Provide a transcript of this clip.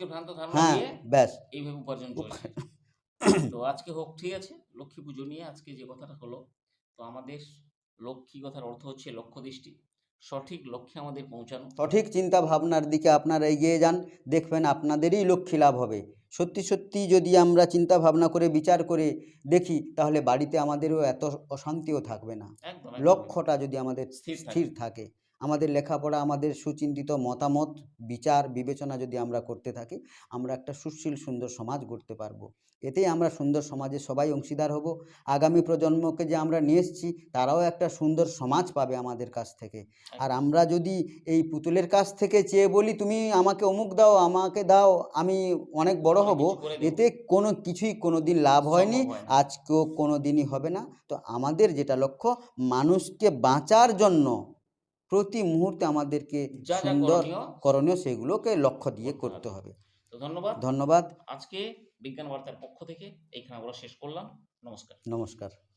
ভ্রান্ত ধারণা হ্যাঁ দিয়ে ব্যাস। এইভাবে উপার্জন চলছে। তো আজকে হোক, ঠিক আছে, লক্ষ্মী পুজো নিয়ে আজকে যে কথাটা হলো, তো আমাদের লক্ষ্মী কথার অর্থ হচ্ছে লক্ষ্য দৃষ্টি, সঠিক লক্ষ্যে আমাদের পৌঁছানো। সঠিক চিন্তা ভাবনার দিকে আপনারা এগিয়ে যান, দেখবেন আপনাদেরই লক্ষ্মী লাভ হবে। সত্যি সত্যি যদি আমরা চিন্তা ভাবনা করে বিচার করে দেখি, তাহলে বাড়িতে আমাদেরও এত অশান্তিও থাকবে না। একদম একদম একদম। লক্ষ্যটা যদি আমাদের স্থির স্থির থাকে। থাকে, আমাদের লেখাপড়া, আমাদের সুচিন্তিত মতামত, বিচার বিবেচনা যদি আমরা করতে থাকি, আমরা একটা সুশীল সুন্দর সমাজ গড়তে পারবো। এতেই আমরা সুন্দর সমাজে সবাই অংশীদার হব। আগামী প্রজন্মকে যে আমরা নিয়ে এসেছি, তারাও একটা সুন্দর সমাজ পাবে আমাদের কাছ থেকে। আর একদম। আমরা যদি এই পুতুলের কাছ থেকে চেয়ে বলি তুমি আমাকে অমুক দাও, আমাকে দাও, আমি অনেক বড় অনেক হব, কিছু করে দেব। এতে কোনো কিছুই কোনো দিন লাভ হয়নি, সম্ভব হয় না। আজকেও কোনো দিনই হবে না। তো আমাদের যেটা লক্ষ্য, মানুষকে বাঁচার জন্য প্রতি মুহূর্তে আমাদেরকে যা যা সুন্দর করণীয় করণীয় সেগুলোকে লক্ষ্য দিয়ে করতে করতে হবে। হবে। তো ধন্যবাদ। ধন্যবাদ। আজকে বিজ্ঞান বার্তার পক্ষ থেকে এইখানে আমরা শেষ করলাম। নমস্কার। নমস্কার।